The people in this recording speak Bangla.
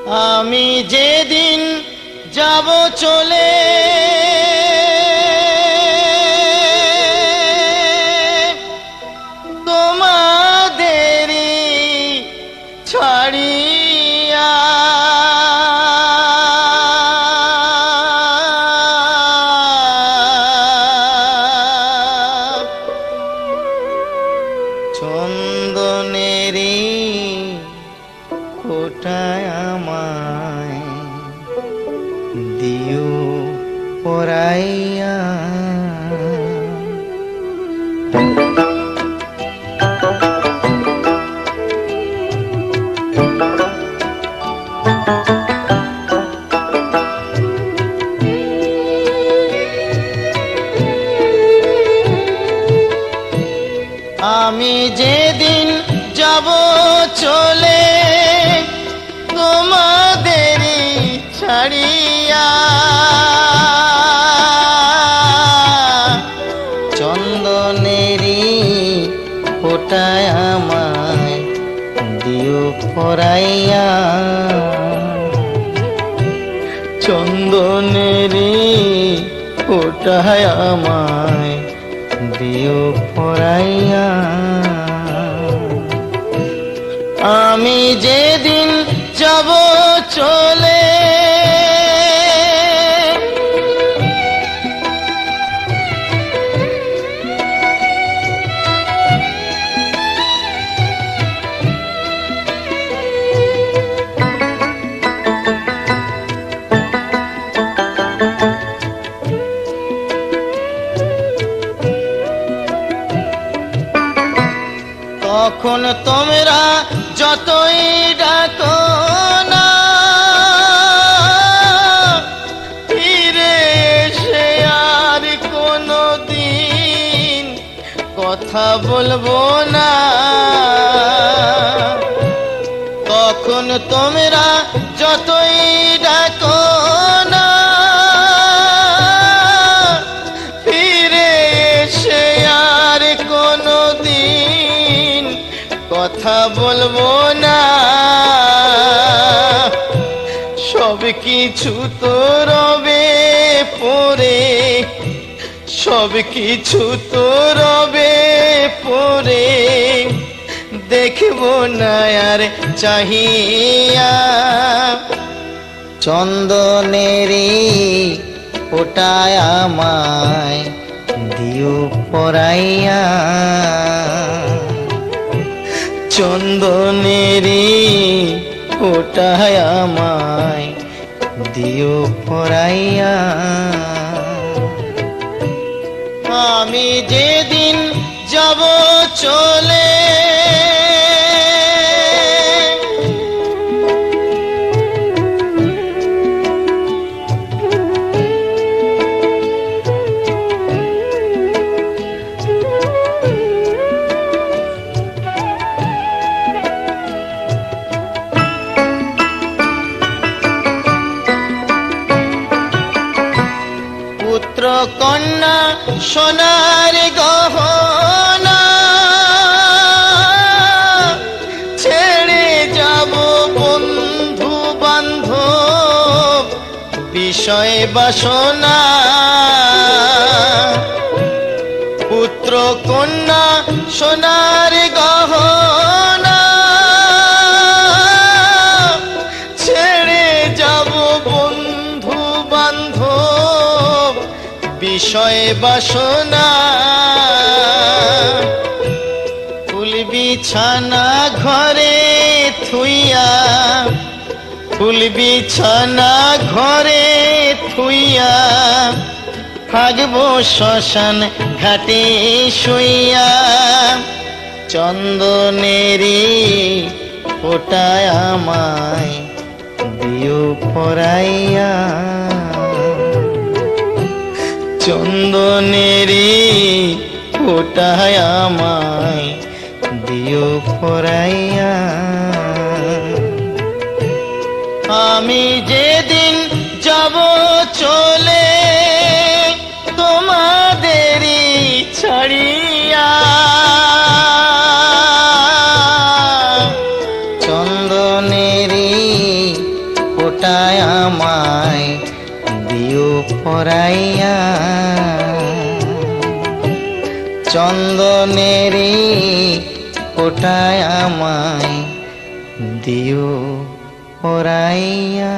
আমি যেদিন যাব চলে তোমাদেরই ছাড়িয়া, চন্দনেরই কোটায় আমায় দিও পরাইয়া। আমি যেদিন যাব চলে তোমাদেরই ছাড়িয়া, চন্দনেরই ফোঁটায় আমায় দিও পরাইয়া, চন্দনেরই ফোঁটায় আমায় দিও পরাইয়া। আমি যেদিন যাব চলে তখন তোমরা যতই ডাকো না ফিরে এসে আর কোনো দিন কথা বলবো না। তখন তোমরা যতই ডাকো না ফিরে এসে আর কোনো দিন কথা বলবো না। সব কিছু তো রবে পড়ে, সব কিছু তো রবে পড়ে, দেখবো না আর চাহিয়া, চন্দনেরই ফোঁটায় আমায় দিও পরাইয়া, চন্দনেরই ফোঁটায় আমায় দিও পরাইয়া। আমি যেদিন যাব চলে পুত্র কন্যা সোনার গহনা ছেড়ে যাব বন্ধু বান্ধব বিষয় বাসনা। পুত্র কন্যা সোনার গহনা ছেড়ে যাব বন্ধু বান্ধব বিষয় বাসনা। ফুল বিছানা ঘরে থুইয়া, ফুল বিছানা ঘরে থুইয়া, থাকবো শ্মশান ঘাটে শুইয়া, চন্দনেরই ফোঁটায় আমায় দিও পরাইয়া, চন্দনেরই ফোঁটায় আমায় দিও পরাইয়া। আমি যেদিন যাব চলে তোমাদেরই ছাড়িয়া, চন্দনেরই ওটায় আমায় দিও পরাইয়া, চন্দনেরি ওটায় আমায় দিও পরাইয়া।